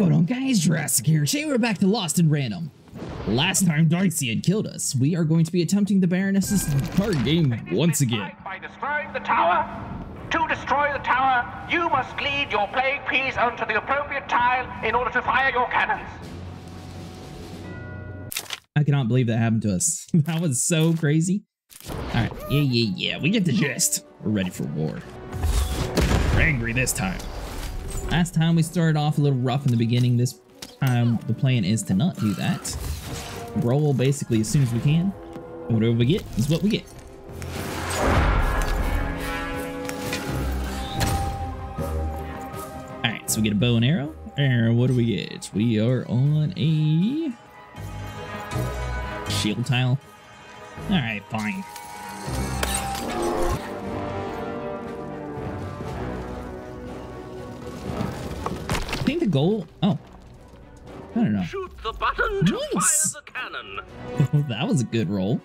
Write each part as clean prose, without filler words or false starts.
going on, guys? Jurassic here. Today we're back to Lost in Random. Last time Dicey had killed us, we are going to be attempting the Baroness's card game once again. By destroying the tower. To destroy the tower, you must lead your playing piece onto the appropriate tile in order to fire your cannons. I cannot believe that happened to us. That was so crazy. Alright, yeah, we get the gist. We're ready for war. We're angry this time. Last time we started off a little rough in the beginning. This time the plan is to not do that. Roll basically as soon as we can. And whatever we get is what we get. Alright, so we get a bow and arrow. And what do we get? We are on a shield tile. Alright, fine. I think the goal... Oh. I don't know. Shoot the button to Nice. fire the cannon. That was a good roll.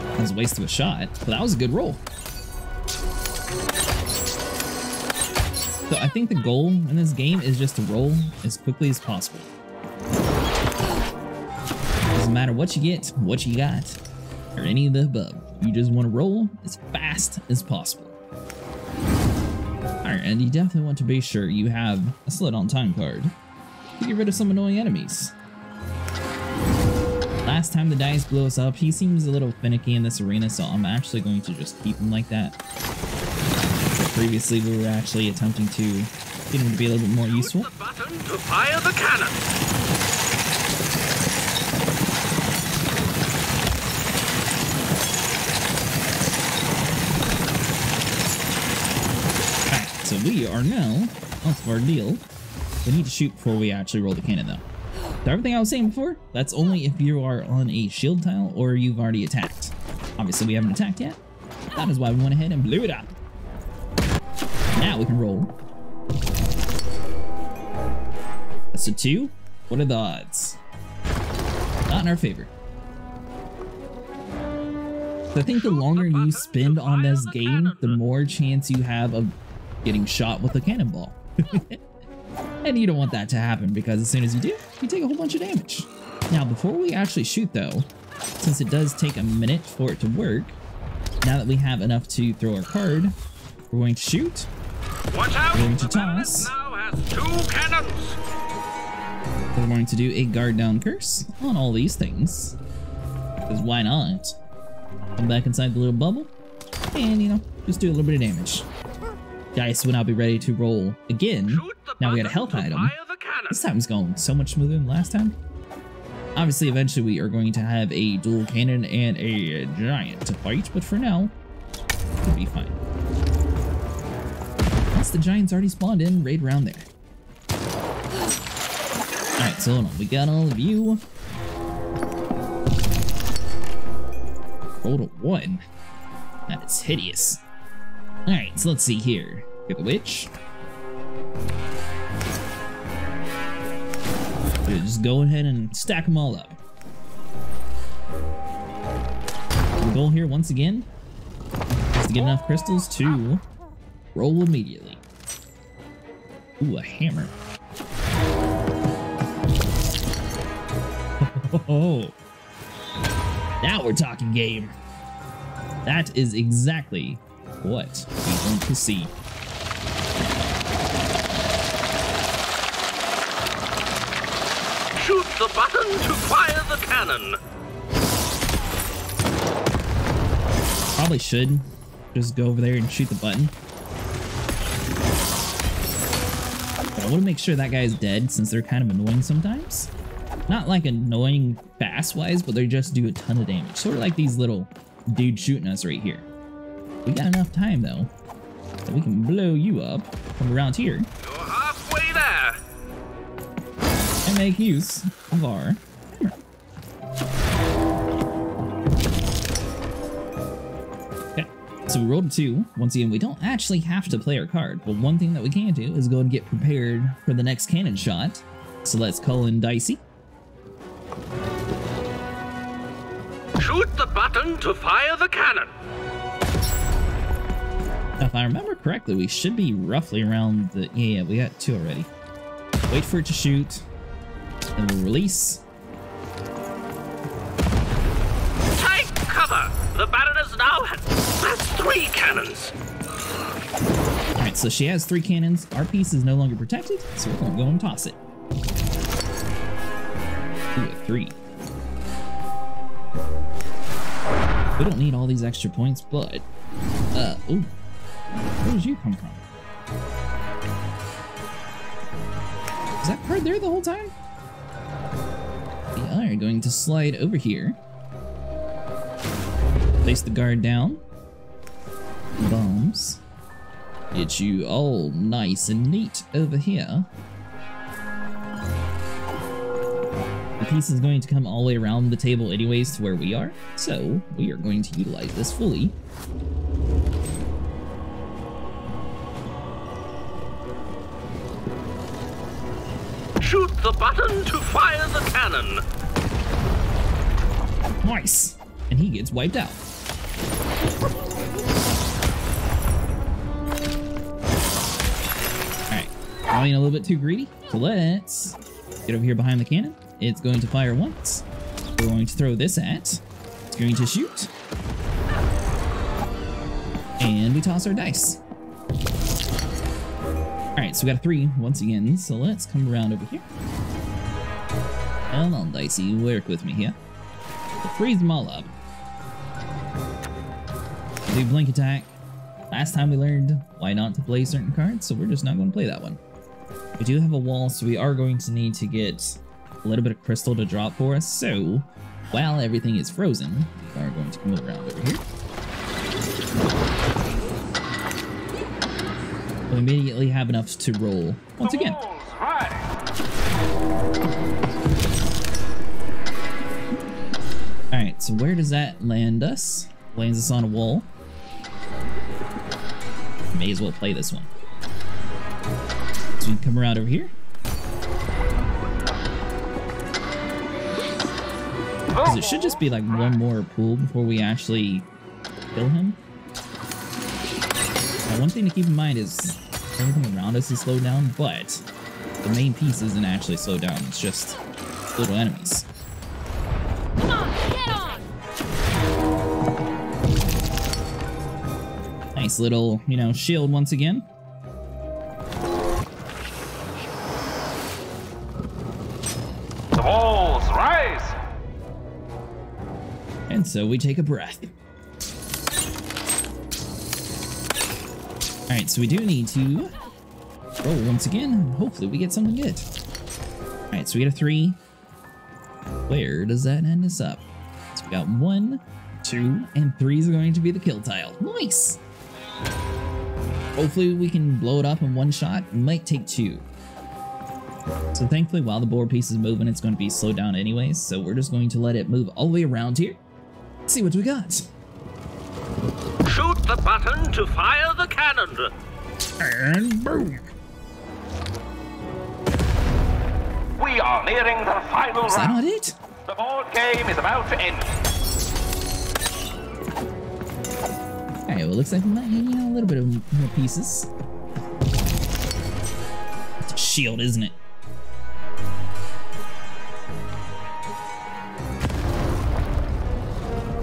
That was a waste of a shot, but that was a good roll. So I think the goal in this game is just to roll as quickly as possible. Doesn't matter what you get, what you got, or any of the above. You just want to roll as fast as possible. Alright, and you definitely want to be sure you have a slid on time card to get rid of some annoying enemies. Last time the dice blew us up, he seems a little finicky in this arena, so I'm actually going to just keep him like that. So previously we were actually attempting to get him to be a little bit more useful. Shoot the button to fire the cannon. So we are now off of our deal. We need to shoot before we actually roll the cannon though. So everything I was saying before, that's only if you are on a shield tile or you've already attacked. Obviously we haven't attacked yet. That is why we went ahead and blew it up. Now we can roll. That's a 2. What are the odds? Not in our favor. So I think the longer you spend on this game, the more chance you have of getting shot with a cannonball. And you don't want that to happen because as soon as you do, you take a whole bunch of damage. Now before we actually shoot though, since it does take a minute for it to work, now that we have enough to throw our card, we're going to shoot. Watch out! We're going to The toss. now has 2 cannons. We're going to do a guard down curse on all these things. Because why not? Come back inside the little bubble and, you know, just do a little bit of damage. Dice will now be ready to roll again. Now we got a health item. This time's going so much smoother than last time. Obviously, eventually we are going to have a dual cannon and a giant to fight, but for now, it'll be fine. Once the giant's already spawned in, right around there. Alright, so hold on. We got all of you. Rolled a 1. That is hideous. Alright, so let's see here. Get the witch. Just go ahead and stack them all up. The goal here, once again, is to get enough crystals to roll immediately. Ooh, a hammer. Oh, now we're talking game. That is exactly what we want to see. Shoot the button to fire the cannon. Probably should just go over there and shoot the button. But I want to make sure that guy's dead since they're kind of annoying sometimes. Not like annoying fast-wise, but they just do a ton of damage. Sort of like these little dudes shooting us right here. We got enough time though that we can blow you up from around here. You're halfway there. And make use of our hammer. Okay, so we rolled a 2. Once again, we don't actually have to play our card, but one thing that we can do is go and get prepared for the next cannon shot. So let's call in Dicey. Shoot the button to fire the cannon. If I remember correctly, we should be roughly around the... Yeah, we got 2 already. Wait for it to shoot. Then we'll release. Take cover! The Baroness now has 3 cannons. Alright, so she has 3 cannons. Our piece is no longer protected, so we're going to go and toss it. Ooh, a 3. We don't need all these extra points, but... ooh. Where did you come from? Was that card there the whole time? We are going to slide over here. Place the guard down. Bombs. Get you all nice and neat over here. The piece is going to come all the way around the table anyways to where we are, so we are going to utilize this fully. Shoot the button to fire the cannon. Nice! And he gets wiped out. Alright, probably a little bit too greedy, so let's get over here behind the cannon. It's going to fire once. We're going to throw this at. It's going to shoot. And we toss our dice. Alright, so we got a 3 once again, so let's come around over here. Come on, Dicey, work with me here. We'll freeze them all up. Do blink attack. Last time we learned why not to play certain cards, so we're just not going to play that one. We do have a wall, so we are going to need to get a little bit of crystal to drop for us, so while everything is frozen, we are going to come around over here. We'll immediately have enough to roll once again. Alright, so where does that land us? Lands us on a wall. May as well play this one. So we can come around over here. Because it should just be like one more pool before we actually kill him. Now, one thing to keep in mind is everything around us is slowed down, but the main piece isn't actually slowed down. It's just little enemies. Come on, get on! Nice little, you know, shield once again. The walls rise! And so we take a breath. Alright, so we do need to roll once again, and hopefully we get something good. Alright, so we get a 3. Where does that end us up? So we got 1, 2, and 3 is going to be the kill tile. Nice! Hopefully we can blow it up in one shot. It might take 2. So thankfully, while the board piece is moving, it's going to be slowed down anyways, so we're just going to let it move all the way around here. Let's see what we got. Shoot the button to fire the cannon. And boom! We are nearing the final Is that round. not it? The board game is about to end. Alright, well, it looks like we might need, you know, a little bit of more pieces. It's a shield, isn't it?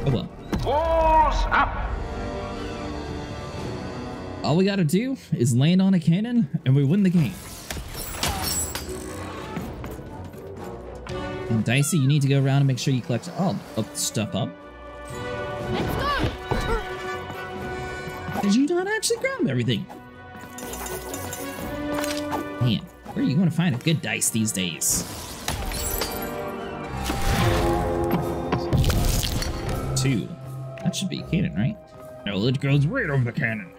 Oh well. Walls up. All we gotta do is land on a cannon, and we win the game. And Dicey, you need to go around and make sure you collect all of the stuff up. Let's go! Did you not actually grab everything? Man, where are you going to find a good dice these days? 2. That should be a cannon, right? No, it goes right over the cannon.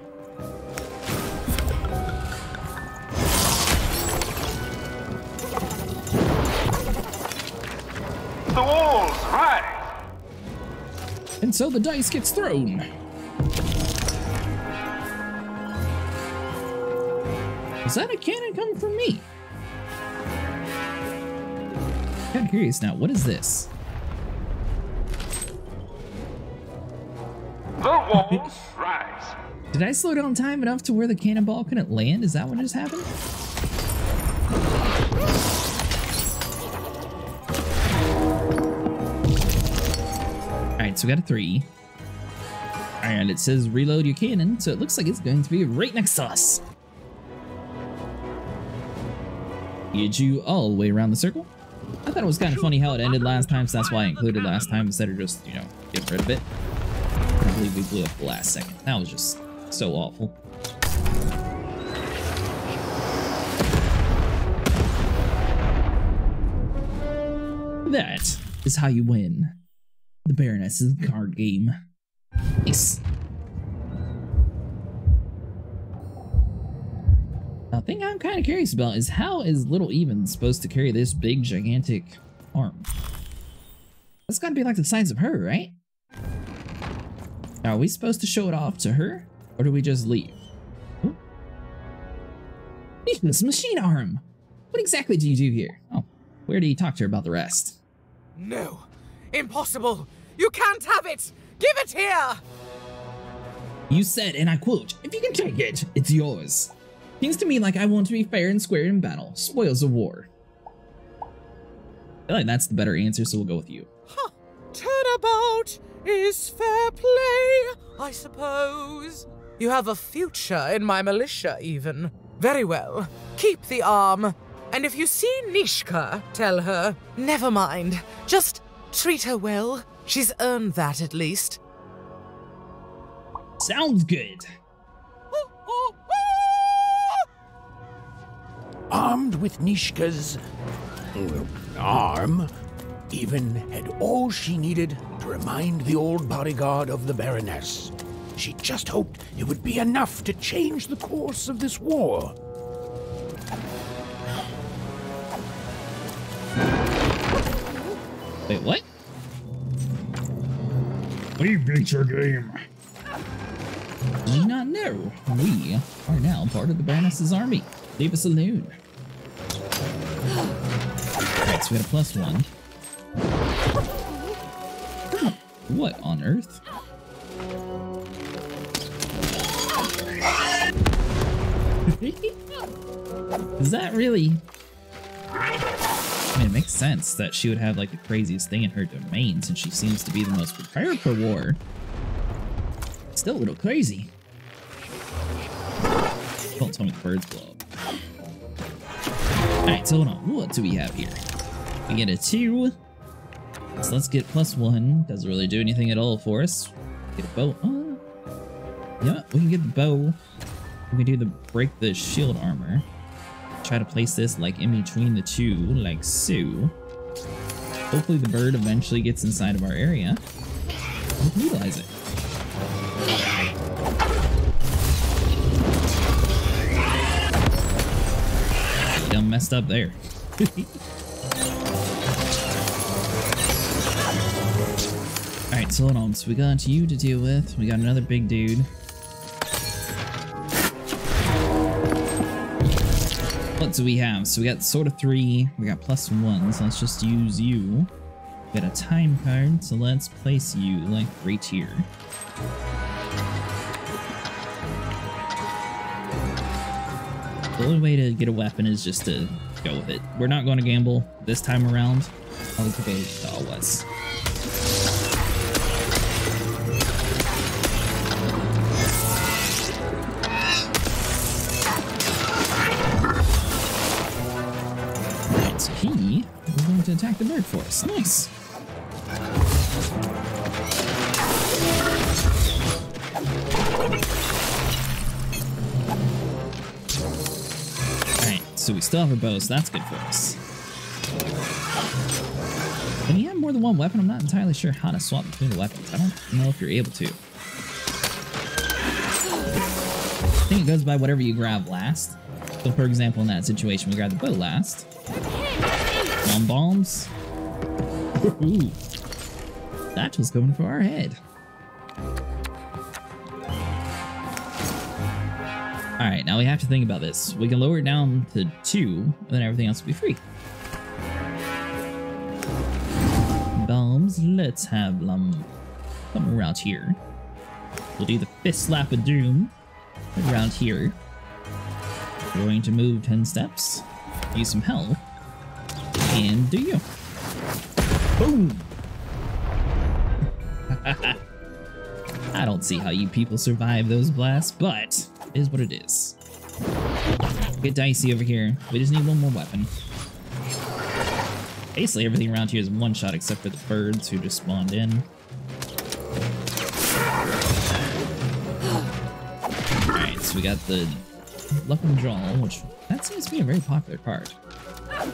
The walls rise. And so the dice gets thrown. Is that a cannon coming from me? I'm kind of curious now. What is this? The walls rise. Did I slow down time enough to where the cannonball couldn't land? Is that what just happened? Alright, so we got a 3. And it says reload your cannon, so it looks like it's going to be right next to us. Get you all the way around the circle. I thought it was kind of funny how it ended last time, so that's why I included last time instead of just, you know, getting rid of it. I believe we blew up the last second. That was just so awful. That is how you win the Baroness's card game. Nice. The thing I'm kind of curious about is how is Little Even supposed to carry this big, gigantic arm? That's gotta be like the size of her, right? Now, are we supposed to show it off to her, or do we just leave? Oh. This machine arm! What exactly do you do here? Oh, where do you talk to her about the rest? No, impossible! You can't have it! Give it here! You said, and I quote, "If you can take it, it's yours." Seems to me like I want to be fair and square in battle. Spoils of war. I feel like that's the better answer, so we'll go with you. Huh. Turnabout is fair play, I suppose. You have a future in my militia, even. Very well. Keep the arm. And if you see Neeshka, tell her, never mind. Just treat her well. She's earned that, at least. Sounds good. Armed with Neeshka's arm, Even had all she needed to remind the old bodyguard of the Baroness. She just hoped it would be enough to change the course of this war. Wait, what? We beat your game. Do you not know? We are now part of the Baroness's army. Leave us alone. Alright, so we got a +1. What on earth? Is that really... I mean, it makes sense that she would have like the craziest thing in her domain since she seems to be the most prepared for war. Still a little crazy. Don't tell me the birds blow up. Alright, so hold on. What do we have here? We get a 2. So let's get +1. Doesn't really do anything at all for us. Get a bow. Oh. Yeah, we can get the bow. We can do the break the shield armor. Try to place this like in between the two, like so. Hopefully the bird eventually gets inside of our area. We can utilize it. Done messed up there. Alright, so hold on. So we got you to deal with. We got another big dude. What do we have? So we got sword of 3. We got +1. So let's just use you. We got a time card. So let's place you like right here. The only way to get a weapon is just to go with it. We're not going to gamble this time around. I'll go to all was. Alright, so he is going to attack the bird for us. Nice. So we still have our bow, so that's good for us. When you have more than one weapon, I'm not entirely sure how to swap between the weapons. I don't know if you're able to. I think it goes by whatever you grab last. So for example, in that situation, we grab the bow last. On bombs. Ooh. That was coming for our head. Alright, now we have to think about this. We can lower it down to 2, and then everything else will be free. Bombs, let's have something around here. We'll do the fist slap of doom. around here. We're going to move 10 steps, use some health, and do you. Boom! I don't see how you people survive those blasts, but it is what it is. Get dicey over here. We just need one more weapon. Basically, everything around here is one shot except for the birds who just spawned in. Alright, so we got the Luck and Draw, which that seems to be a very popular card. I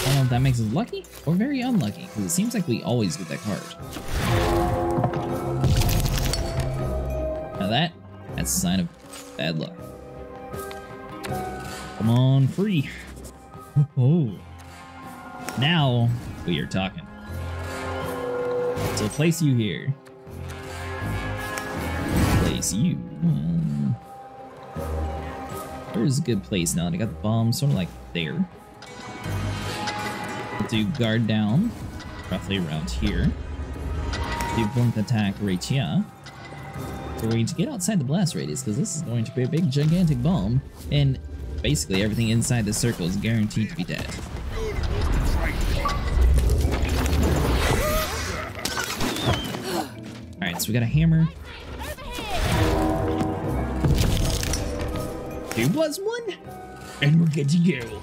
don't know if that makes us lucky or very unlucky, because it seems like we always get that card. Now that's a sign of bad luck. Come on, free. Oh. Now we are talking. So place you here. Place you. Where's a good place now that I got the bomb sort of like there? We'll do guard down, roughly around here. Do blunt attack right here. So we're going to get outside the blast radius because this is going to be a big gigantic bomb, and basically everything inside the circle is guaranteed to be dead. Alright, so we got a hammer. There was one, and we're good to go.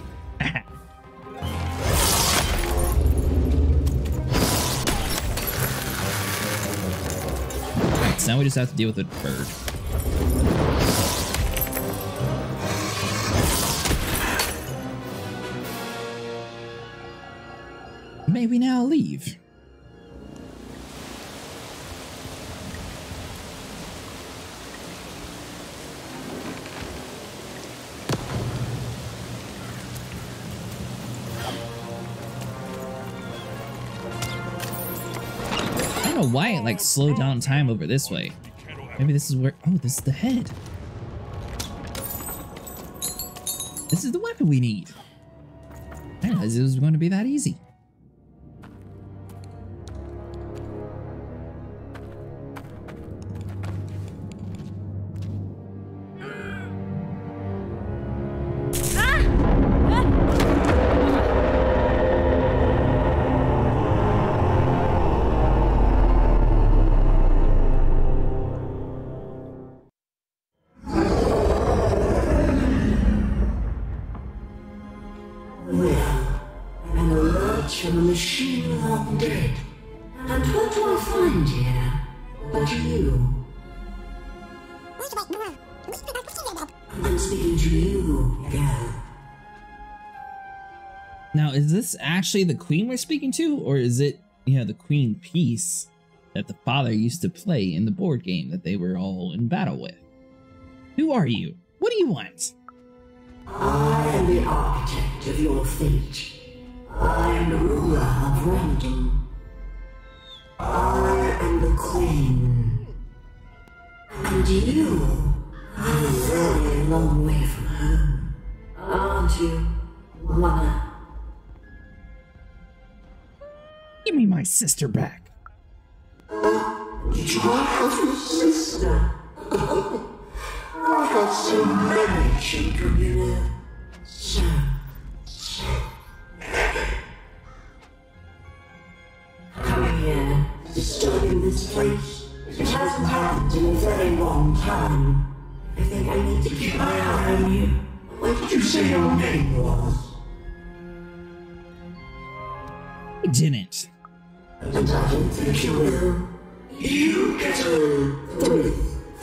Alright, so now we just have to deal with a bird. May we now leave? I don't know why it like slowed down time over this way. Maybe this is where, oh, this is the head. This is the weapon we need. I didn't realize it was going to be that easy. Now, is this actually the queen we're speaking to, or is it, you know, the queen piece that the father used to play in the board game that they were all in battle with? Who are you? What do you want? I am the architect of your fate. I am the ruler of random. I am the queen. And you are a very long way from home, aren't you, Mother? Give me my sister back. Did you have your sister? I have so many children, you know. So many. Coming here, disturbing this place. It hasn't happened in a very long time. I think I need to keep my eye on you. What did you say your name was? I didn't. And I don't think you will. You get a thrill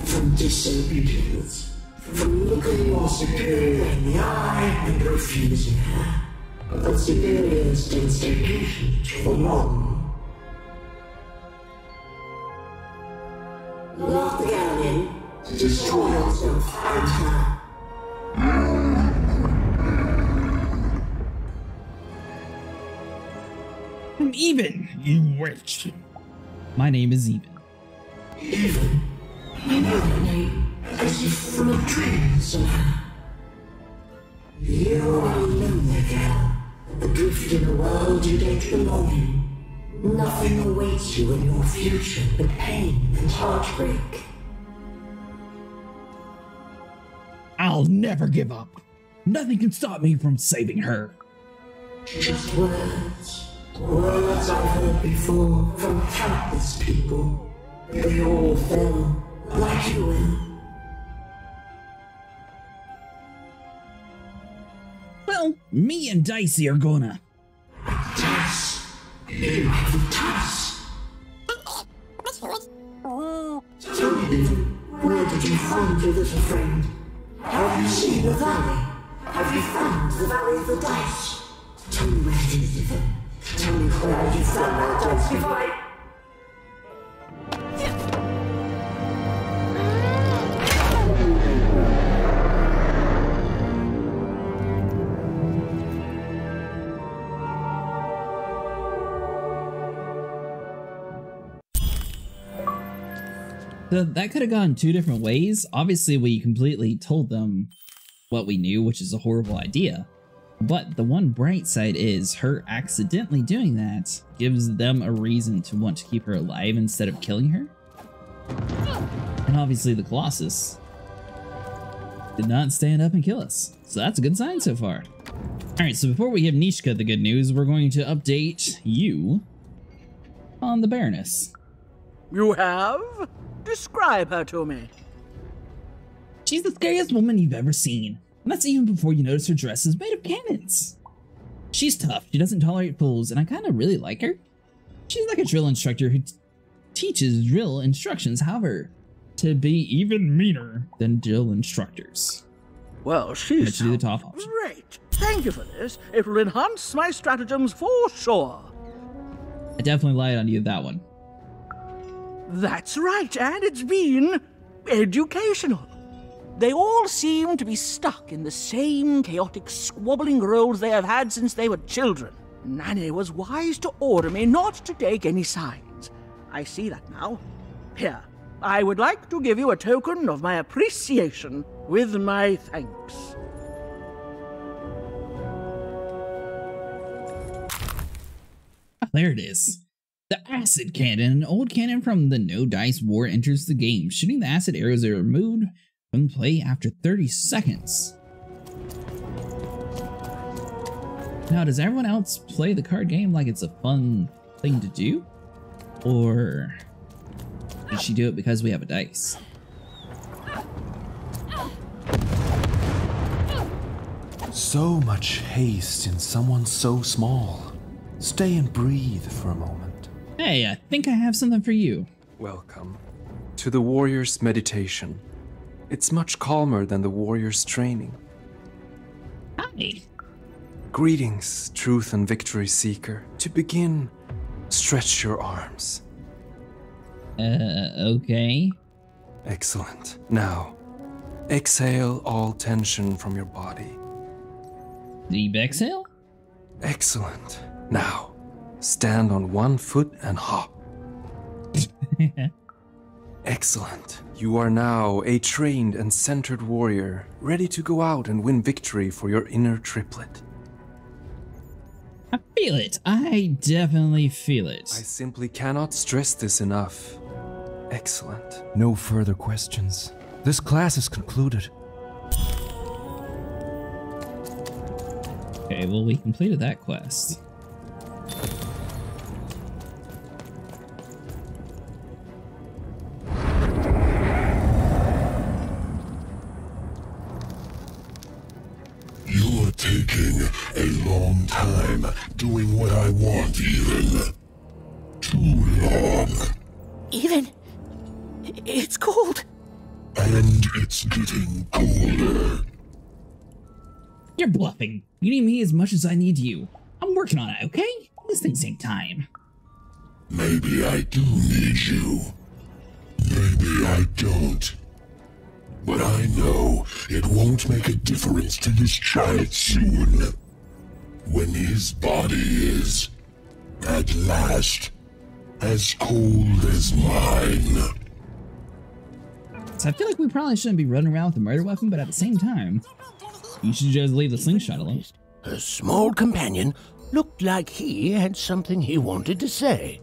from disobedience, from looking your superior in the eye and refusing her. But superiors don't stay patient for long. Lock the girl in to destroy yourself and her. I'm Even, you witch. My name is Even. Even? I know your name, as if from a dream somehow. You are a lonely girl, adrift in a world you don't belong in. Nothing awaits you in your future but pain and heartbreak. I'll never give up. Nothing can stop me from saving her. Just words. Words I've heard before from countless people. They all fell like you will. Well, me and Dicey are gonna. Dice. You have a dice. Tell me, where did you find your little friend? Have you seen the valley? Have you found the valley of the dice? Tell me where it is, Ethan. Tell me where you found that dice divide. So that could have gone two different ways. Obviously, we completely told them what we knew, which is a horrible idea. But the one bright side is her accidentally doing that gives them a reason to want to keep her alive instead of killing her. And obviously the Colossus did not stand up and kill us. So that's a good sign so far. Alright, so before we give Neeshka the good news, we're going to update you on the Baroness. You have? Describe her to me. She's the scariest woman you've ever seen. And that's even before you notice her dress is made of cannons. She's tough, she doesn't tolerate fools, and I kind of really like her. She's like a drill instructor who teaches drill instructions, however, to be even meaner than drill instructors. Well, she's the top option. Great. Thank you for this. It will enhance my stratagems for sure. I definitely lied on you with that one. That's right, and it's been educational. They all seem to be stuck in the same chaotic, squabbling roles they have had since they were children. Nanny was wise to order me not to take any sides. I see that now. Here, I would like to give you a token of my appreciation with my thanks. There it is. The acid cannon, an old cannon from the No Dice War, enters the game. Shooting the acid arrows are removed from play after 30 seconds. Now, does everyone else play the card game like it's a fun thing to do? Or did she do it because we have a dice? So much haste in someone so small. Stay and breathe for a moment. Hey, I think I have something for you. Welcome to the warrior's meditation. It's much calmer than the warrior's training. Hi. Greetings, truth and victory seeker. To begin, stretch your arms. Okay. Excellent. Now, exhale all tension from your body. Deep exhale? Excellent. Now, stand on one foot and hop. Excellent. You are now a trained and centered warrior, ready to go out and win victory for your inner triplet. I feel it. I definitely feel it. I simply cannot stress this enough. Excellent. No further questions. This class is concluded. Okay, well, we completed that quest. You're taking a long time doing what I want, even. Too long. Even? It's cold. And it's getting colder. You're bluffing. You need me as much as I need you. I'm working on it, okay? These things take time. Maybe I do need you. Maybe I don't. But I know it won't make a difference to this child soon. When his body is, at last, as cold as mine. So I feel like we probably shouldn't be running around with a murder weapon, but at the same time, you should just leave the slingshot alone. A small companion Looked like he had something he wanted to say.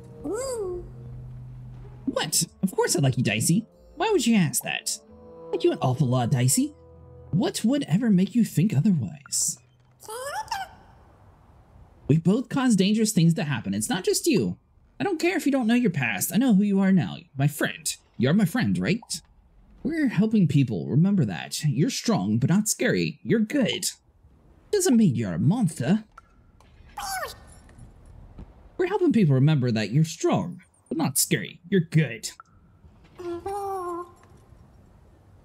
What? Of course I like you, Dicey. Why would you ask that? I like you an awful lot, Dicey. What would ever make you think otherwise? We both cause dangerous things to happen. It's not just you. I don't care if you don't know your past. I know who you are now. My friend. You're my friend, right? We're helping people. Remember that. You're strong, but not scary. You're good. Doesn't mean you're a monster. We're helping people remember that you're strong, but not scary. You're good.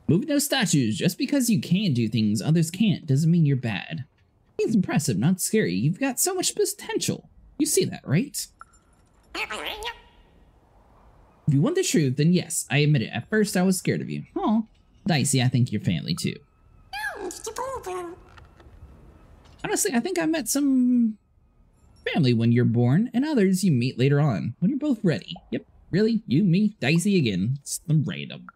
Moving those statues, just because you can do things others can't doesn't mean you're bad. It's impressive, not scary. You've got so much potential. You see that, right? If you want the truth, then yes, I admit it. At first, I was scared of you. Oh, Dicey, I think you're family too. Honestly, I think I met some family when you're born, and others you meet later on, when you're both ready. Yep, really? You, me, Dicey again. It's random.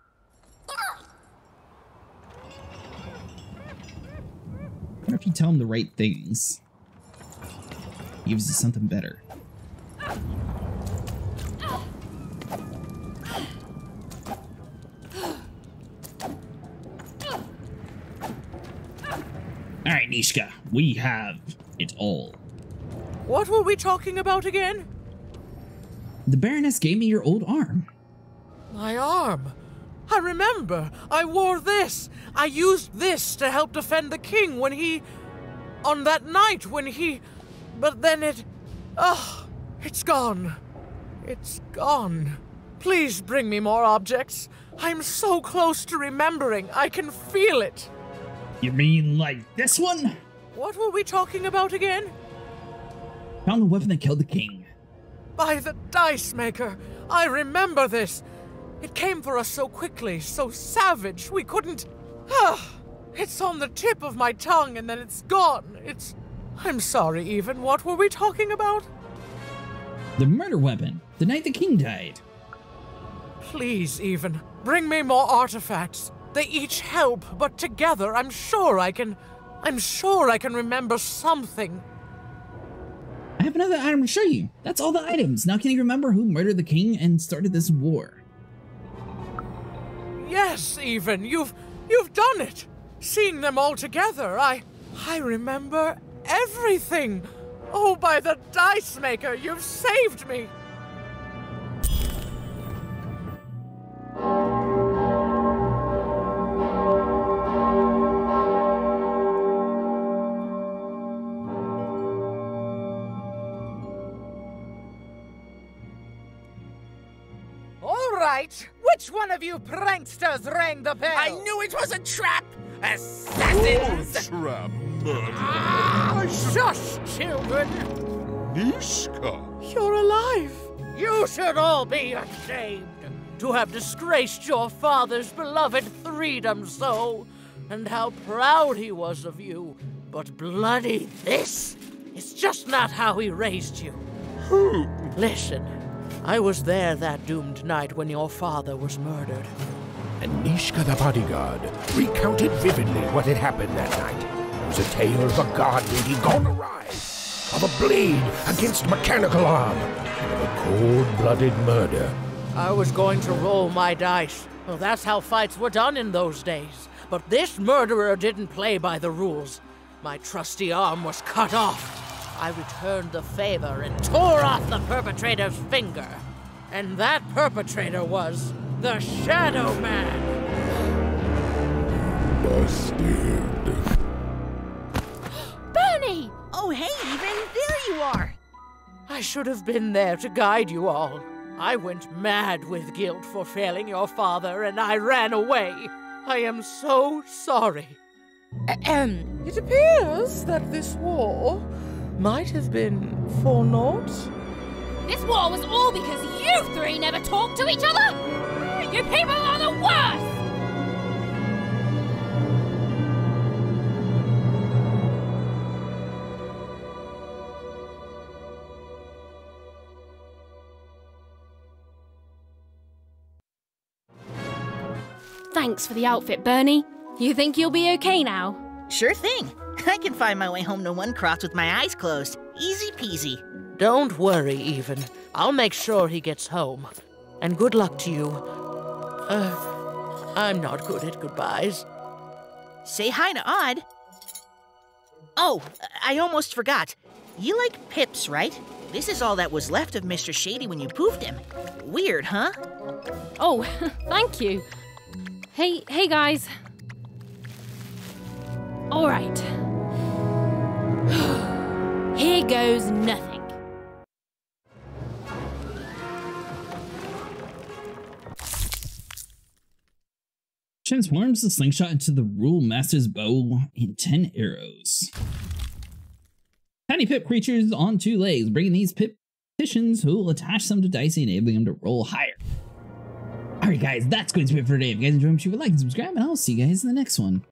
I wonder if you tell him the right things. He gives you something better. Alright, Neeshka, we have it all. What were we talking about again? The Baroness gave me your old arm. My arm? I remember. I wore this. I used this to help defend the king when he... on that night when he... But then it... Oh, it's gone. It's gone. Please bring me more objects. I'm so close to remembering. I can feel it. You mean like this one? What were we talking about again? Found the weapon that killed the king. By the Dice Maker. I remember this. It came for us so quickly, so savage, we couldn't... It's on the tip of my tongue and then it's gone. I'm sorry, Even. What were we talking about? The murder weapon, the night the king died. Please, Even. Bring me more artifacts. They each help, but together I'm sure I can remember something. I have another item to show you. That's all the items. Now can you remember who murdered the king and started this war? Yes, Even. You've done it. Seeing them all together, I remember everything. Oh, by the Dice Maker, you've saved me. Which one of you pranksters rang the bell? I knew it was a trap! Assassins! Trap, Shush, children! Neeshka! You're alive! You should all be ashamed to have disgraced your father's beloved freedom so, and how proud he was of you. But bloody this is just not how he raised you. Listen. I was there that doomed night when your father was murdered. And Neeshka the bodyguard recounted vividly what had happened that night. It was a tale of a god lady gone awry, of a blade against mechanical arm, and of a cold-blooded murder. I was going to roll my dice. Well, that's how fights were done in those days. But this murderer didn't play by the rules. My trusty arm was cut off. I returned the favor and tore off the perpetrator's finger. And that perpetrator was the Shadow Man. Busted. Bernie! Oh, hey, Even, there you are! I should have been there to guide you all. I went mad with guilt for failing your father, and I ran away. I am so sorry. It appears that this war might have been for naught. This war was all because you three never talked to each other! You people are the worst! Thanks for the outfit, Bernie. You think you'll be okay now? Sure thing. I can find my way home to one cross with my eyes closed. Easy peasy. Don't worry, Even. I'll make sure he gets home. And good luck to you. I'm not good at goodbyes. Say hi to Odd. Oh, I almost forgot. You like pips, right? This is all that was left of Mr. Shady when you poofed him. Weird, huh? Oh, thank you. Hey guys. All right. Here goes nothing. Transforms the slingshot into the Rule Master's bow in 10 arrows. Tiny pip creatures on 2 legs, bringing these pip petitions who will attach them to dice, enabling them to roll higher. Alright guys, that's going to be it for today. If you guys enjoyed, make sure you like and subscribe, and I'll see you guys in the next one.